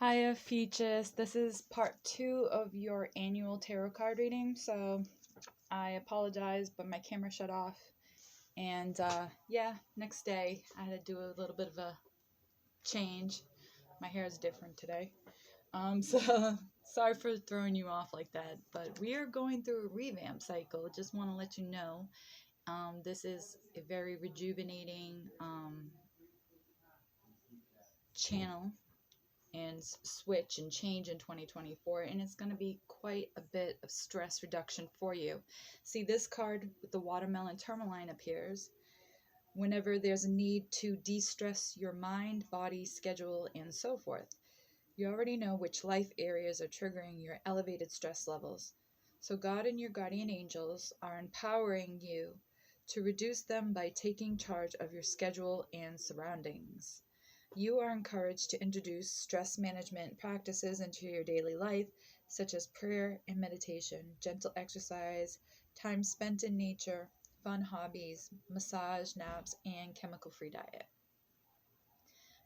Hi, Ophiuchus. This is part 2 of your annual tarot card reading. So I apologize, but my camera shut off. And yeah, next day I had to do a little bit of a change. My hair is different today. So sorry for throwing you off like that. But we are going through a revamp cycle. Just want to let you know. This is a very rejuvenating channel and switch and change in 2024, and it's going to be quite a bit of stress reduction for you. See, this card with the watermelon tourmaline appears whenever there's a need to de-stress your mind, body, schedule, and so forth. You already know which life areas are triggering your elevated stress levels, so God and your guardian angels are empowering you to reduce them by taking charge of your schedule and surroundings. You are encouraged to introduce stress management practices into your daily life, such as prayer and meditation, gentle exercise, time spent in nature, fun hobbies, massage, naps, and chemical-free diet.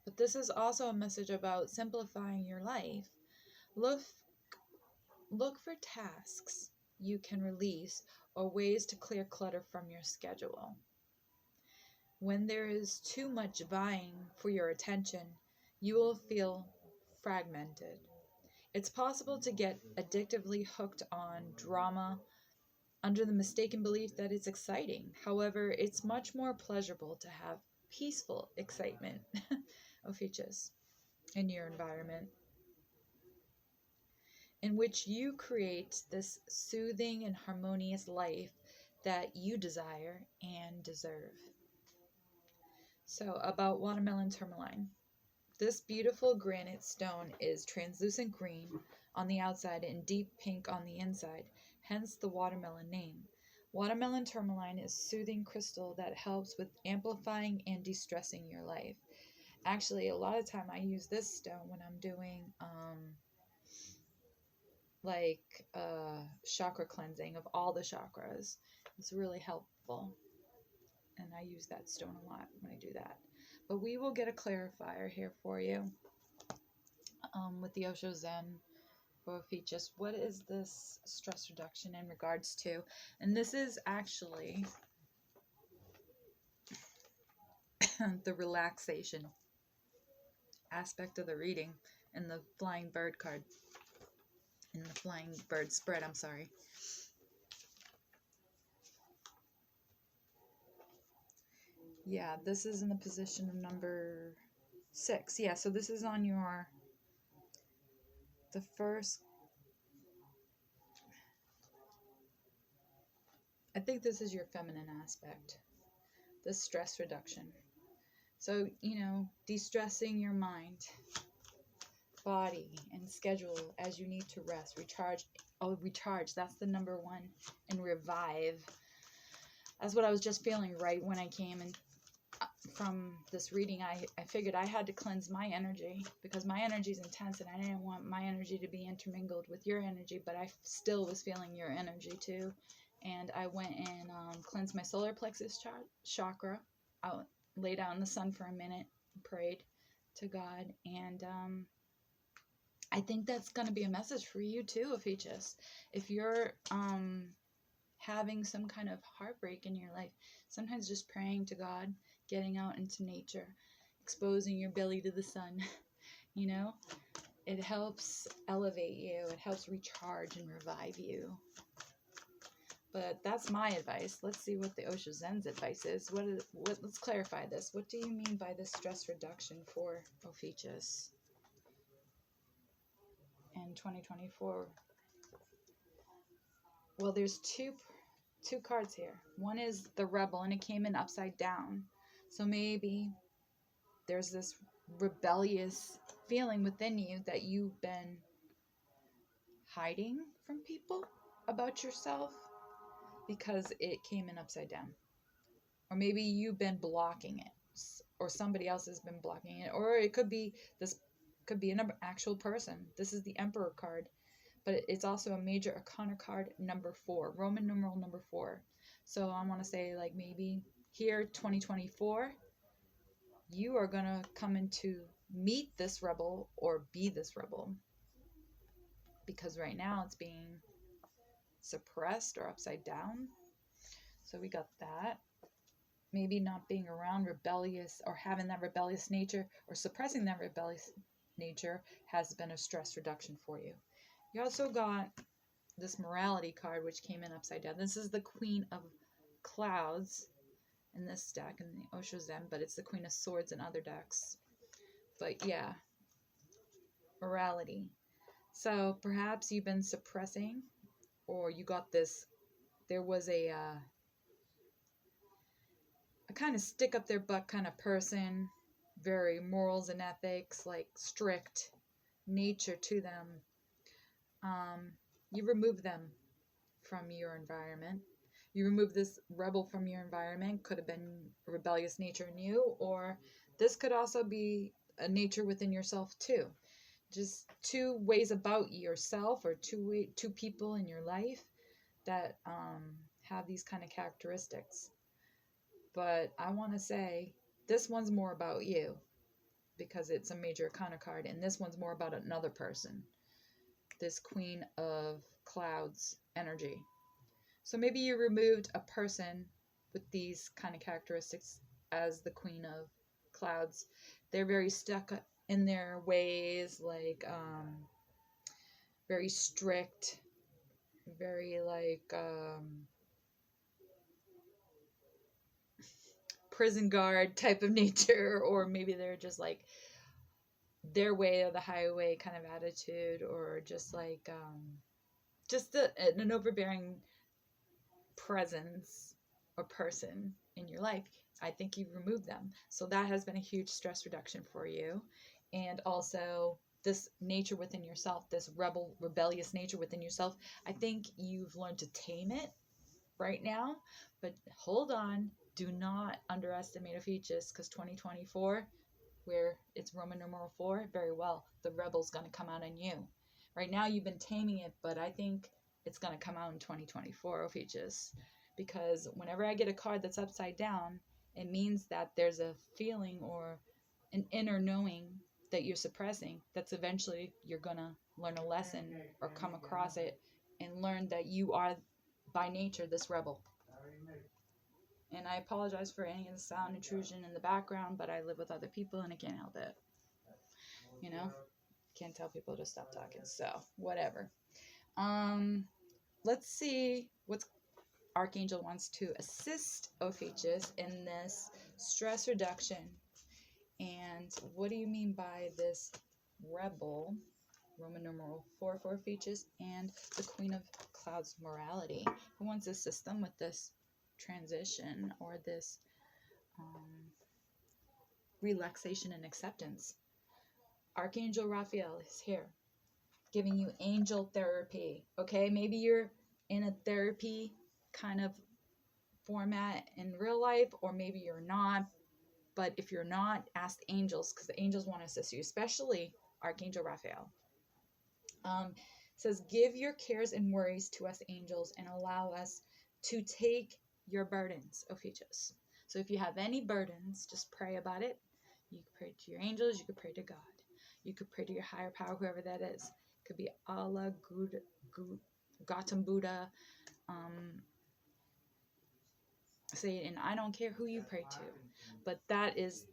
But this is also a message about simplifying your life. Look for tasks you can release or ways to clear clutter from your schedule. When there is too much vying for your attention, you will feel fragmented. It's possible to get addictively hooked on drama under the mistaken belief that it's exciting. However, it's much more pleasurable to have peaceful excitement, Ophiuchus, in your environment, in which you create this soothing and harmonious life that you desire and deserve. So, about watermelon tourmaline. This beautiful granite stone is translucent green on the outside and deep pink on the inside, hence the watermelon name. Watermelon tourmaline is soothing crystal that helps with amplifying and de-stressing your life. Actually, a lot of time I use this stone when I'm doing chakra cleansing of all the chakras. It's really helpful, and I use that stone a lot when I do that. But we will get a clarifier here for you with the Osho Zen for Ophiuchus. What is this stress reduction in regards to? And this is actually the relaxation aspect of the reading in the flying bird card, in the flying bird spread, I'm sorry. Yeah, this is in the position of number 6. Yeah, so this is on the first, I think this is your feminine aspect, the stress reduction. So, de-stressing your mind, body, and schedule as you need to rest, recharge. Oh, recharge, that's the number 1. And revive. That's what I was just feeling right when I came in from this reading. I figured I had to cleanse my energy because my energy is intense and I didn't want my energy to be intermingled with your energy, but I still was feeling your energy too. And I went and cleansed my solar plexus chakra. I laid out in the sun for a minute, prayed to God, and I think that's going to be a message for you too, Ophiuchus. If you're having some kind of heartbreak in your life, sometimes just praying to God, getting out into nature, exposing your belly to the sun, it helps elevate you, it helps recharge and revive you. But that's my advice. Let's see what the Osho Zen's advice is. Let's clarify this. What do you mean by this stress reduction for Ophiuchus in 2024? Well, there's two cards here. One is the Rebel, and it came in upside down. So maybe there's this rebellious feeling within you that you've been hiding from people about yourself because it came in upside down. Or maybe you've been blocking it, or somebody else has been blocking it, or it could be an actual person. This is the Emperor card, but it's also a major arcana card, number 4, Roman numeral number 4. So I want to say, like, maybe here 2024, you are going to come into meet this rebel or be this rebel, because right now it's being suppressed or upside down. So we got that. Maybe not being around rebellious or having that rebellious nature or suppressing that rebellious nature has been a stress reduction for you. You also got this morality card, which came in upside down. This is the Queen of Clouds in this deck, in the Osho's Den, but it's the Queen of Swords in other decks. But yeah, morality. So perhaps you've been suppressing, or you got this, there was a kind of stick up their butt kind of person, very morals and ethics, like strict nature to them. You remove them from your environment. You remove this rebel from your environment. Could have been a rebellious nature in you, or this could also be a nature within yourself too. Just two ways about yourself, or two people in your life that have these kind of characteristics. But I want to say this one's more about you because it's a major arcana card, and this one's more about another person. This Queen of Clouds energy. So maybe you removed a person with these kind of characteristics as the Queen of Clouds. They're very stuck in their ways, like very strict, very like prison guard type of nature, or maybe they're just like their way or the highway kind of attitude, or just like just an overbearing presence or person in your life. I think you've removed them, so that has been a huge stress reduction for you. And also this nature within yourself, this rebellious nature within yourself, I think you've learned to tame it right now. But hold on, do not underestimate Ophiuchus, because 2024, where it's Roman numeral 4, very well, the rebel's going to come out on you. Right now you've been taming it, but I think it's going to come out in 2024, Ophiuchus, because whenever I get a card that's upside down, it means that there's a feeling or an inner knowing that you're suppressing, that's eventually you're going to learn a lesson or come across it and learn that you are by nature this rebel. And I apologize for any of the sound intrusion in the background, but I live with other people and I can't help it. You know, can't tell people to stop talking, so whatever. Let's see what Archangel wants to assist Ophiuchus in this stress reduction. And what do you mean by this rebel, Roman numeral 4 for Ophiuchus, and the Queen of Clouds morality? Who wants to assist them with this transition or this relaxation and acceptance? Archangel Raphael is here giving you angel therapy. Okay, maybe you're in a therapy kind of format in real life, or maybe you're not. But if you're not, ask the angels, because the angels want to assist you, especially Archangel Raphael. Says, give your cares and worries to us angels and allow us to take your burdens, Ophiuchus. So if you have any burdens, just pray about it. You can pray to your angels, you could pray to God. You could pray to your higher power, whoever that is. It could be Allah, Gautam Buddha, Satan. I don't care who you pray to, but that is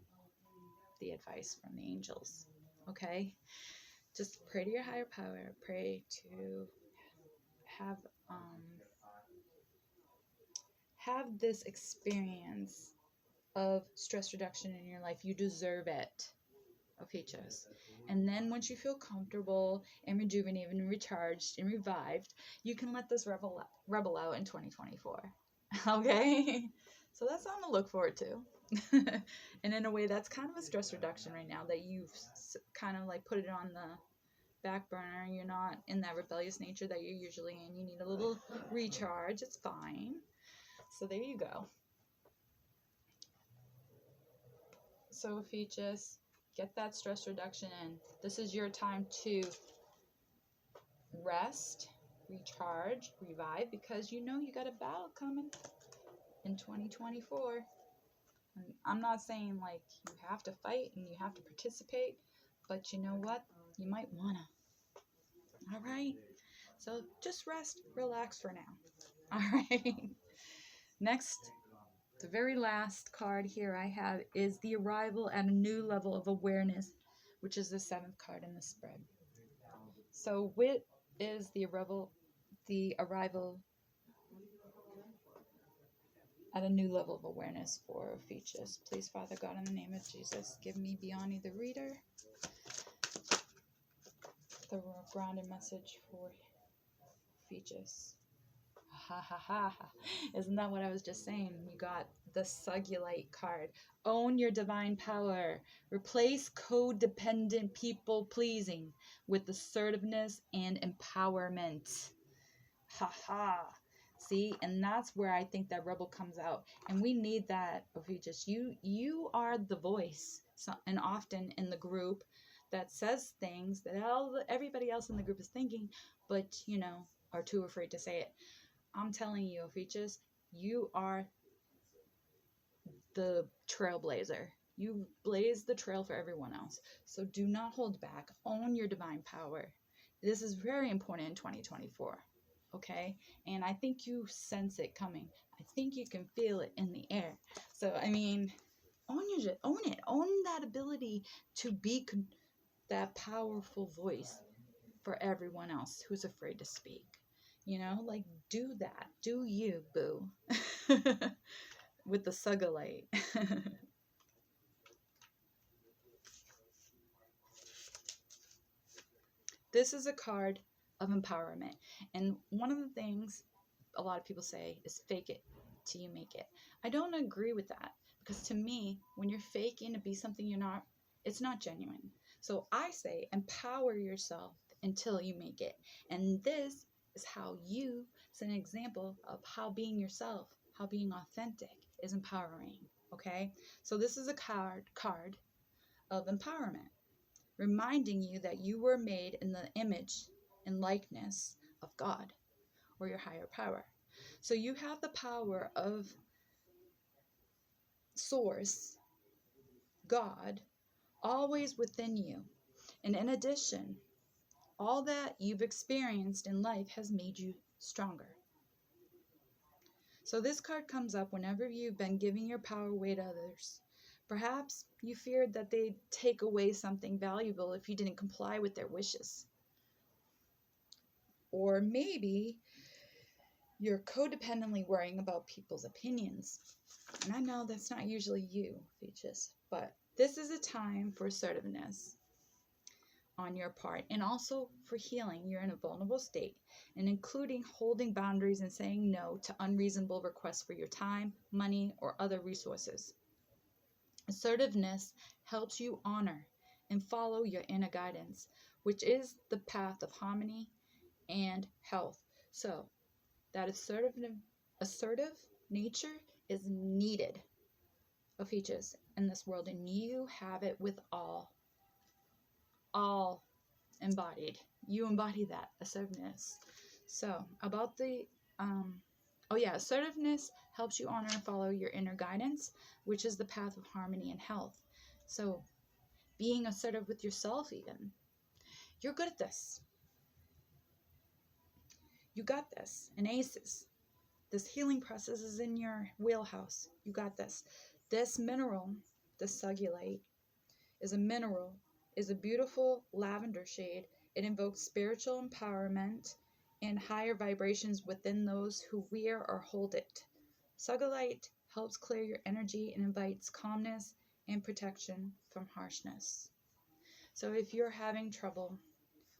the advice from the angels. Okay? Just pray to your higher power. Pray to have this experience of stress reduction in your life. You deserve it, Ophiuchus. And then once you feel comfortable and rejuvenated and recharged and revived, you can let this rebel out in 2024. Okay? So that's something to look forward to. And in a way, that's kind of a stress reduction right now, that you've kind of like put it on the back burner. You're not in that rebellious nature that you're usually in. You need a little recharge. It's fine. So there you go. So Ophiuchus, get that stress reduction in. This is your time to rest, recharge, revive, because you know you got a battle coming in 2024. And I'm not saying like you have to fight and you have to participate, but you know what? You might wanna. All right? So just rest, relax for now. All right? Next, the very last card here I have is the arrival at a new level of awareness, which is the 7th card in the spread. So what is the arrival at a new level of awareness for Ophiuchus? Please, Father God, in the name of Jesus, give me Biani the reader the grounded message for Ophiuchus. Ha ha ha ha. Isn't that what I was just saying? You got the Sugulite card. Own your divine power. Replace codependent people pleasing with assertiveness and empowerment. Ha ha. See, and that's where I think that rebel comes out. And we need that, Ophiuchus. You are the voice. So, and often in the group that says things that everybody else in the group is thinking, but, are too afraid to say it. I'm telling you, Ophiuchus, you are the trailblazer. You blaze the trail for everyone else. So do not hold back. Own your divine power. This is very important in 2024. Okay? And I think you sense it coming. I think you can feel it in the air. So, I mean, own it. Own that ability to be that powerful voice for everyone else who's afraid to speak. Do that. Do you, boo. With the Sugulite. This is a card of empowerment. And one of the things a lot of people say is fake it till you make it. I don't agree with that, because to me, when you're faking to be something you're not, it's not genuine. So I say empower yourself until you make it. And this is how you set an example of how being yourself, how being authentic is empowering. Okay? So this is a card of empowerment, reminding you that you were made in the image and likeness of God or your higher power. So you have the power of Source, God, always within you. And in addition, all that you've experienced in life has made you stronger. So this card comes up whenever you've been giving your power away to others. Perhaps you feared that they'd take away something valuable if you didn't comply with their wishes. Or maybe you're codependently worrying about people's opinions. And I know that's not usually you, Ophiuchus, but this is a time for assertiveness on your part, and also for healing. You're in a vulnerable state, and including holding boundaries and saying no to unreasonable requests for your time, money, or other resources. Assertiveness helps you honor and follow your inner guidance, which is the path of harmony and health. So that assertive nature is needed, Ophiuchus, in this world, and you have it with all embodied. You embody that assertiveness. So about the assertiveness helps you honor and follow your inner guidance, which is the path of harmony and health. So being assertive with yourself, even, you're good at this. You got this. And aces, this healing process is in your wheelhouse. You got this. This mineral, the Sugulite, is a beautiful lavender shade. It invokes spiritual empowerment and higher vibrations within those who wear or hold it. Sugulite helps clear your energy and invites calmness and protection from harshness. So if you're having trouble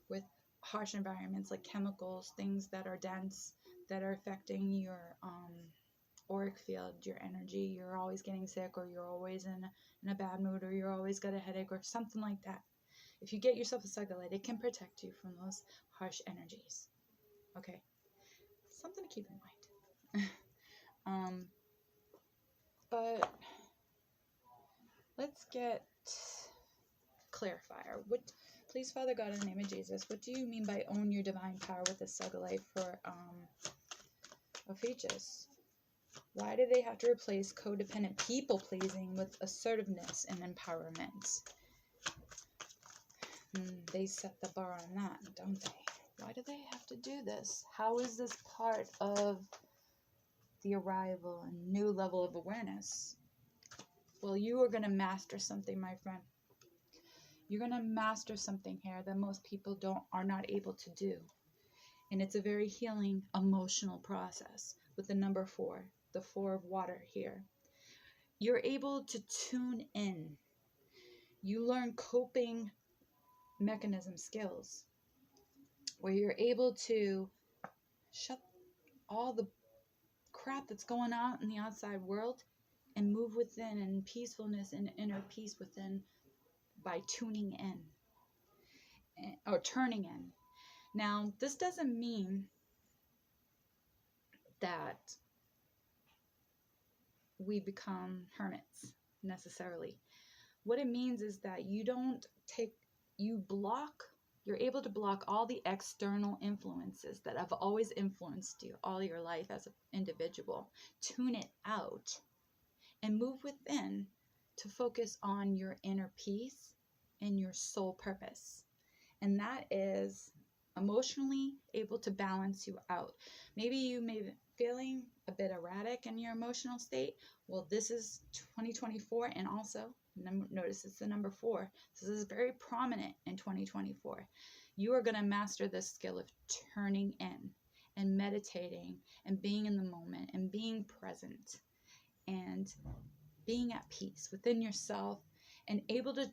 with harsh environments like chemicals, things that are dense, that are affecting your auric field, your energy, you're always getting sick, or you're always in a bad mood, or you're always got a headache, or something like that. If you get yourself a Sugulite, it can protect you from those harsh energies. Okay, something to keep in mind. But let's get clarifier. Please, Father God, in the name of Jesus, what do you mean by own your divine power with the Sugulite for Ophiuchus? Why do they have to replace codependent people pleasing with assertiveness and empowerment? They set the bar on that, don't they? Why do they have to do this? How is this part of the arrival and new level of awareness? Well, you are going to master something, my friend. You're going to master something here that most people are not able to do. And it's a very healing emotional process with the number 4, the 4 of water here. You're able to tune in. You learn coping mechanism skills where you're able to shut all the crap that's going on in the outside world and move within in peacefulness and inner peace within by tuning in or turning in. Now, this doesn't mean that we become hermits necessarily. What it means is that you're able to block all the external influences that have always influenced you all your life as an individual. Tune it out and move within to focus on your inner peace and your soul purpose. And that is emotionally able to balance you out. Maybe you may be feeling a bit erratic in your emotional state. Well, this is 2024, and also notice it's the number 4. This is very prominent in 2024. You are going to master this skill of turning in and meditating and being in the moment and being present and being at peace within yourself and able to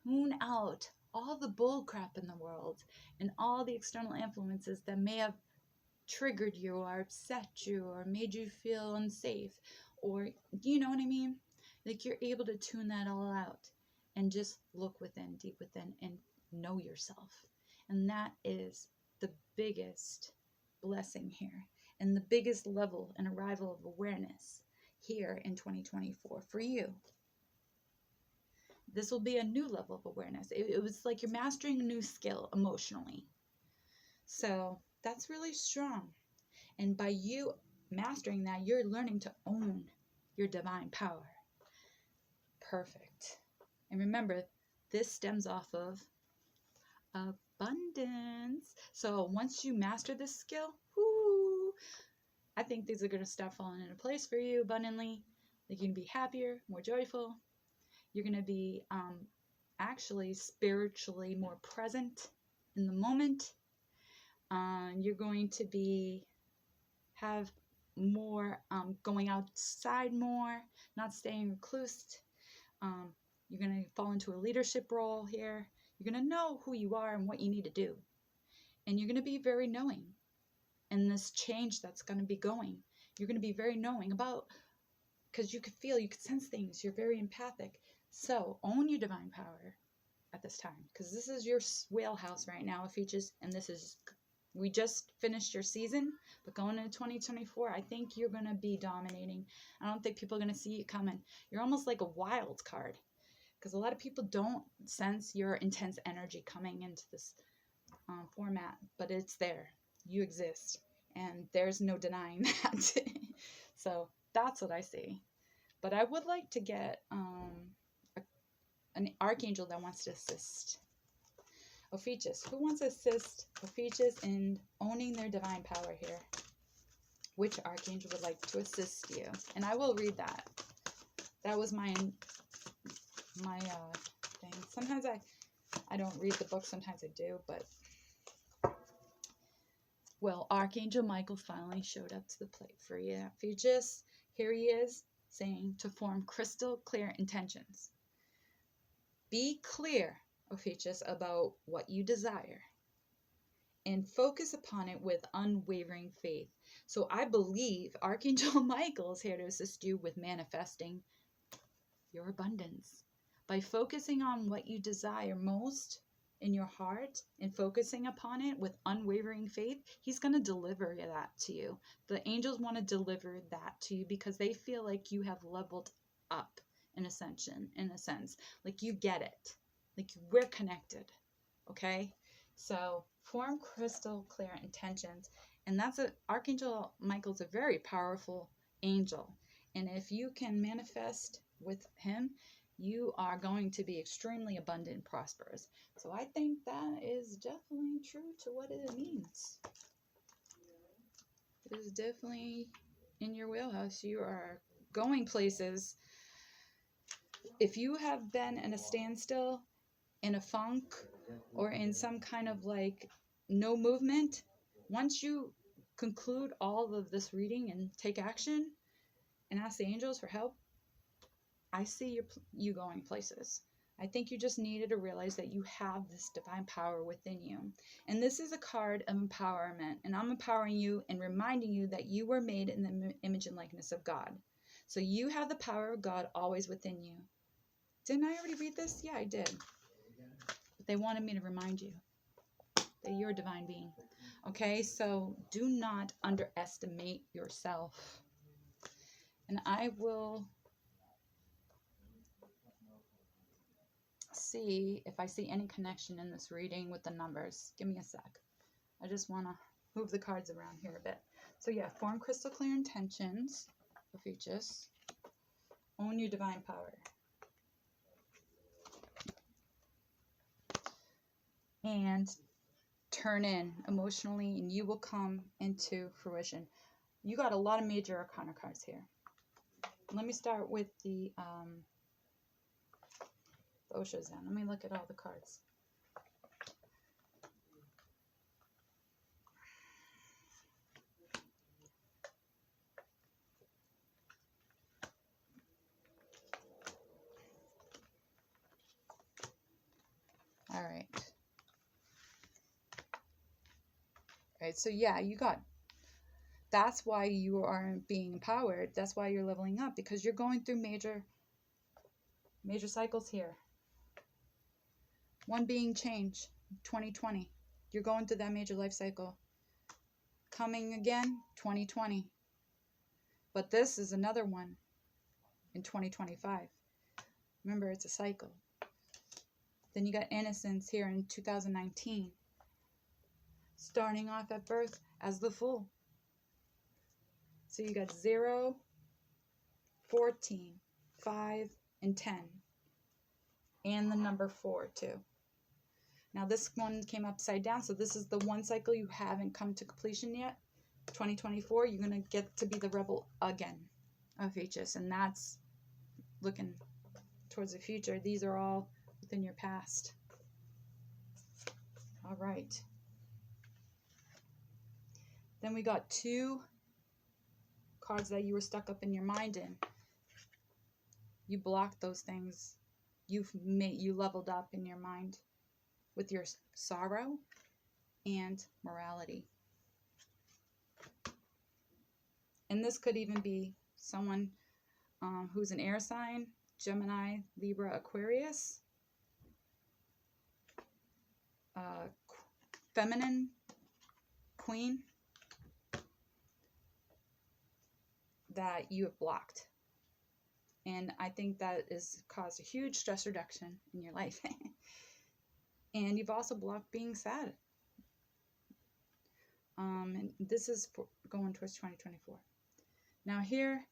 tune out all the bull crap in the world and all the external influences that may have triggered you or upset you or made you feel unsafe, or you know what I mean? Like, you're able to tune that all out and just look within, deep within, and know yourself. And that is the biggest blessing here and the biggest level and arrival of awareness here in 2024 for you. This will be a new level of awareness. It was like you're mastering a new skill emotionally. So that's really strong. And by you mastering that, you're learning to own your divine power. Perfect. And remember, this stems off of abundance. So once you master this skill, I think things are going to start falling into place for you abundantly. Like, you're going to be happier, more joyful. You're going to be actually spiritually more present in the moment. You're going to have more going outside more, not staying reclused. You're going to fall into a leadership role here. You're going to know who you are and what you need to do. And you're going to be very knowing in this change that's going to be going. You're going to be very knowing about, because you could feel, you could sense things. You're very empathic. So own your divine power at this time, because this is your wheelhouse right now, Ophiuchus, and we just finished your season, but going into 2024, I think you're going to be dominating. I don't think people are going to see you coming. You're almost like a wild card, because a lot of people don't sense your intense energy coming into this format, but it's there. You exist, and there's no denying that. So that's what I see. But I would like to get an archangel that wants to assist Ophiuchus. Who wants to assist Ophiuchus in owning their divine power here? Which archangel would like to assist you? And I will read that. That was my thing. Sometimes I don't read the book. Sometimes I do. But, well, Archangel Michael finally showed up to the plate for you, Ophiuchus. Here he is saying to form crystal clear intentions. Be clear, Ophiuchus, about what you desire and focus upon it with unwavering faith. So I believe Archangel Michael is here to assist you with manifesting your abundance. By focusing on what you desire most in your heart and focusing upon it with unwavering faith, he's going to deliver that to you. The angels want to deliver that to you because they feel like you have leveled up in ascension, in a sense. Like, you get it. Like, we're connected. Okay? So form crystal clear intentions. And Archangel Michael's a very powerful angel. And if you can manifest with him, you are going to be extremely abundant and prosperous. So I think that is definitely true to what it means. It is definitely in your wheelhouse. You are going places. If you have been in a standstill, in a funk, or in some kind of like no movement, once you conclude all of this reading and take action and ask the angels for help, I see you going places. I think you just needed to realize that you have this divine power within you. And this is a card of empowerment. And I'm empowering you and reminding you that you were made in the image and likeness of God. So you have the power of God always within you. Didn't I already read this? Yeah, I did. But they wanted me to remind you that you're a divine being. Okay, so do not underestimate yourself. And I will see if I see any connection in this reading with the numbers. Give me a sec. I just want to move the cards around here a bit. So yeah, form crystal clear intentions, Ophiuchus. Own your divine power. And turn in emotionally, and you will come into fruition. You got a lot of major arcana cards here. Let me start with the Osha's then. Let me look at all the cards. All right. All right, so yeah, you got, that's why you are being empowered. That's why you're leveling up, because you're going through major cycles here. One being change, 2020. You're going through that major life cycle. Coming again, 2020. But this is another one in 2025. Remember, it's a cycle. Then you got innocence here in 2019. Starting off at birth as the Fool. So you got 0, 14, 5, and 10. And the number 4 too. Now this one came upside down, so this is the one cycle you haven't come to completion yet. 2024, you're going to get to be the rebel again, Ophiuchus, and that's looking towards the future. These are all within your past. All right. Then we got 2 cards that you were stuck up in your mind in. You blocked those things. You leveled up in your mind with your sorrow and morality. And this could even be someone who's an air sign, Gemini, Libra, Aquarius, feminine, queen, that you have blocked. And I think that has caused a huge stress reduction in your life. And you've also blocked being sad. And this is going towards 2024. Now here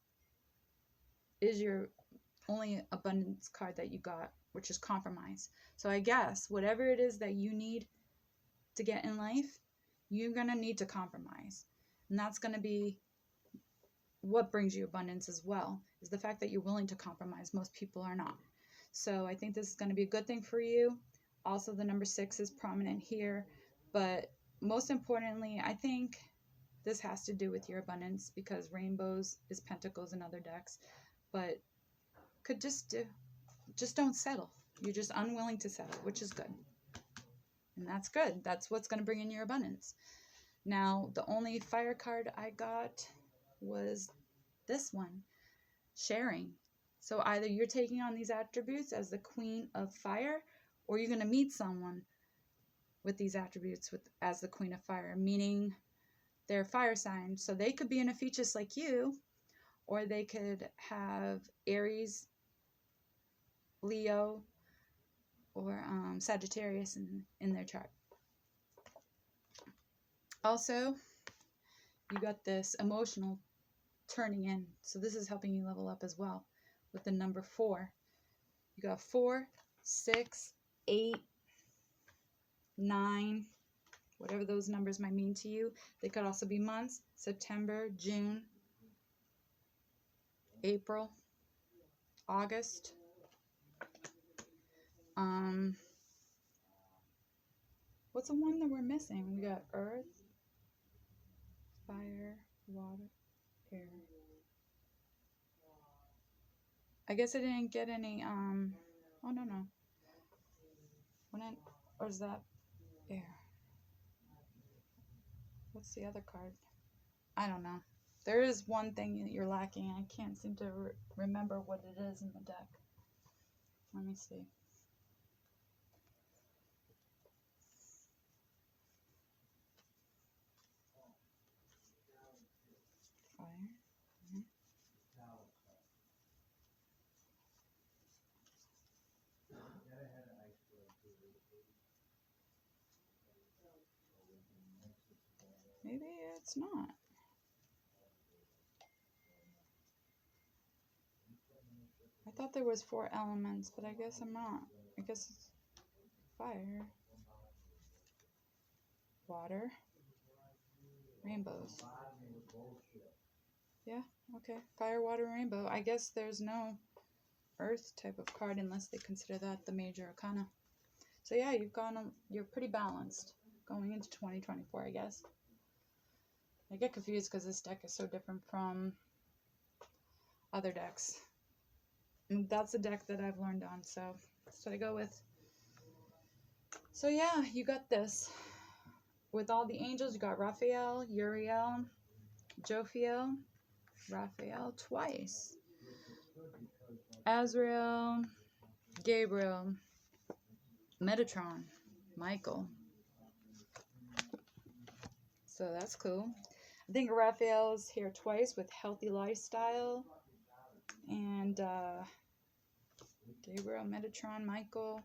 is your only abundance card that you got, which is compromise. So I guess whatever it is that you need to get in life, you're going to need to compromise. And that's going to be what brings you abundance as well, is the fact that you're willing to compromise. Most people are not. So I think this is going to be a good thing for you. Also, the number 6 is prominent here. But most importantly, I think this has to do with your abundance, because rainbows is pentacles in other decks. But could just don't settle. You're just unwilling to settle, which is good. And that's good. That's what's going to bring in your abundance. Now, the only fire card I got was this one, sharing. So either you're taking on these attributes as the Queen of Fire, or you're going to meet someone with these attributes as the Queen of Fire, meaning they're fire signs. So they could be an Ophiuchus like you, or they could have Aries, Leo, or Sagittarius in their chart. Also, you got this emotional turning in. So this is helping you level up as well with the number 4. You got 4, 6, 8, 9, whatever those numbers might mean to you. They could also be months: September, June, April, August. What's the one that we're missing? We got earth, fire, water, air. I guess I didn't get any, oh no. Or is that air? What's the other card? I don't know. There is one thing that you're lacking. I can't seem to remember what it is in the deck. Let me see. Fire. Mm-hmm. Maybe it's not. I thought there was 4 elements, but I guess I'm not. I guess it's fire, water, rainbows. Yeah, okay. Fire, water, rainbow. I guess there's no earth type of card unless they consider that the major arcana. So yeah, you're pretty balanced going into 2024, I guess. I get confused because this deck is so different from other decks. And that's a deck that I've learned on, so that's what I go with. So yeah, you got this. With all the angels, you got Raphael, Uriel, Jophiel, Raphael twice, Azrael, Gabriel, Metatron, Michael. So that's cool. I think Raphael's here twice with healthy lifestyle, and Gabriel, Metatron, Michael,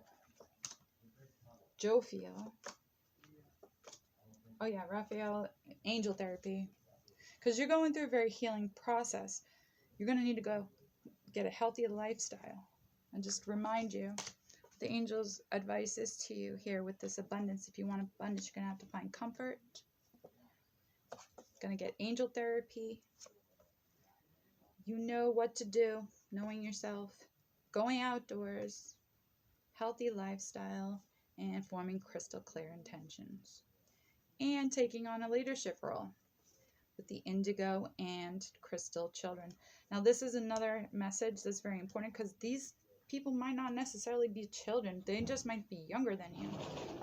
Jophiel. Oh yeah, Raphael, angel therapy. Because you're going through a very healing process. You're going to need to go get a healthy lifestyle. And just remind you, the angel's advice is to you here with this abundance. If you want abundance, you're going to have to find comfort. Going to get angel therapy. You know what to do, knowing yourself, going outdoors, healthy lifestyle, and forming crystal clear intentions. And taking on a leadership role with the indigo and crystal children. Now this is another message that's very important because these people might not necessarily be children. They just might be younger than you.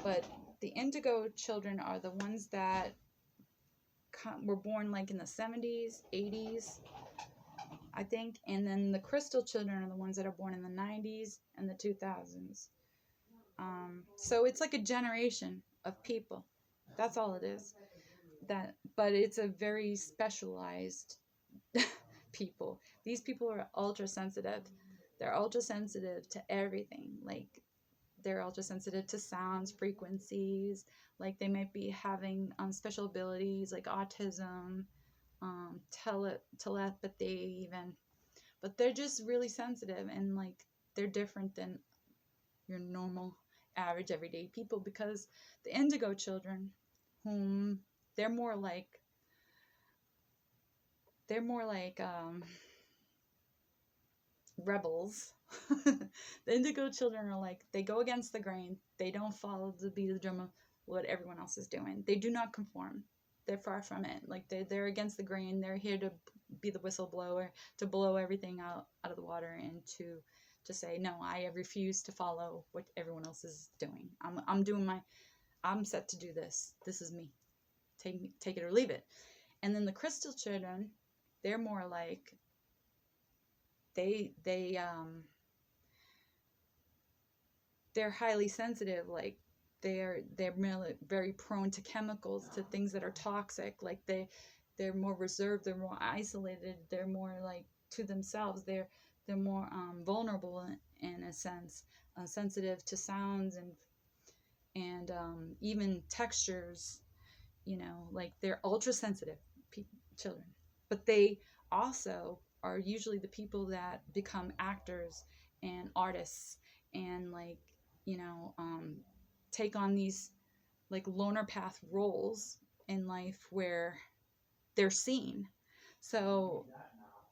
But the indigo children are the ones that were born like in the 70s, 80s, I think. And then the crystal children are the ones that are born in the 90s and the 2000s. So it's like a generation of people. That's all it is. But it's a very specialized people. These people are ultra sensitive. They're ultra sensitive to everything. Like they're ultra sensitive to sounds, frequencies. Like they might be having special abilities like autism, telepathy even. But they're just really sensitive, and like they're different than your normal average everyday people, because the indigo children, whom they're more like rebels. The indigo children are like, they go against the grain. They don't follow the beat of the drum of what everyone else is doing. They do not conform. They're far from it. Like they're against the grain. They're here to be the whistleblower, to blow everything out of the water, and to say, no, I refuse to follow what everyone else is doing. I'm set to do this. This is me. Take it or leave it. And then the crystal children, they're more like they're highly sensitive. Like they're really very prone to chemicals, to things that are toxic. Like they're more reserved, they're more isolated, they're more like to themselves. They're more vulnerable in a sense, sensitive to sounds and even textures. Like they're ultra sensitive children. But they also are usually the people that become actors and artists and take on these like loner path roles in life where they're seen. So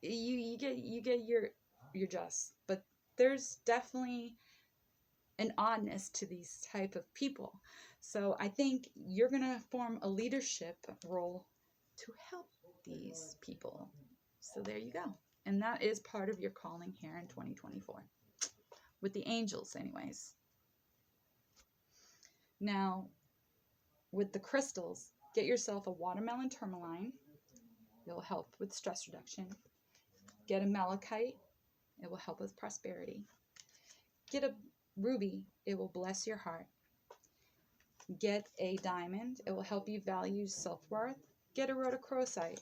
you get your just, but there's definitely an oddness to these type of people. So I think you're gonna form a leadership role to help these people. So there you go. And that is part of your calling here in 2024 with the angels anyways. Now, with the crystals, get yourself a watermelon tourmaline. It'll help with stress reduction. Get a malachite. It will help with prosperity. Get a ruby. It will bless your heart. Get a diamond. It will help you value self-worth. Get a rhodochrosite.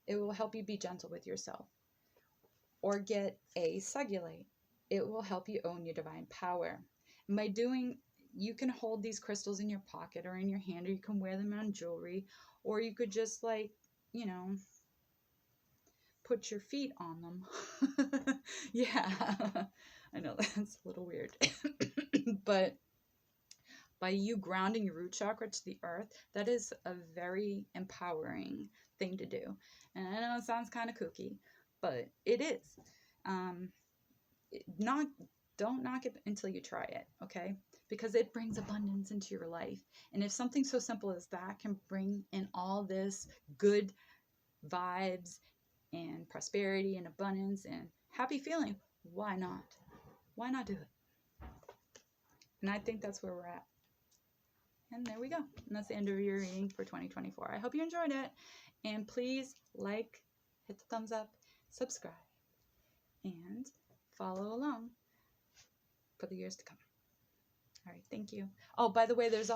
It will help you be gentle with yourself. Or get a cellulite. It will help you own your divine power. And by doing, you can hold these crystals in your pocket or in your hand, or you can wear them on jewelry, or you could just put your feet on them. Yeah, I know that's a little weird. But by you grounding your root chakra to the earth, that is a very empowering thing to do. And I know it sounds kind of kooky, but it is. Don't knock it until you try it, okay? Because it brings abundance into your life. And if something so simple as that can bring in all this good vibes and prosperity and abundance and happy feeling, why not? Why not do it? And I think that's where we're at. And there we go. And that's the end of your reading for 2024. I hope you enjoyed it. And please hit the thumbs up, subscribe, and follow along for the years to come. All right, thank you. Oh, by the way, this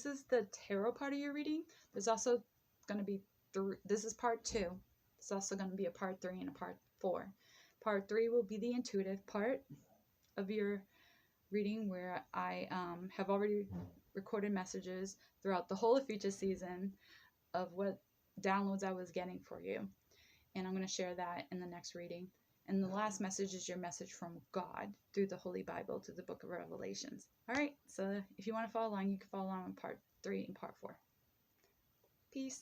is the tarot part of your reading. There's also going to be this is part 2. There's also going to be a part 3 and a part 4. Part 3 will be the intuitive part of your reading, where I have already recorded messages throughout the whole Ophiuchus season of what downloads I was getting for you. And I'm going to share that in the next reading. And the last message is your message from God through the Holy Bible, through the book of Revelations. All right, so if you want to follow along, you can follow along in part 3 and part 4. Peace.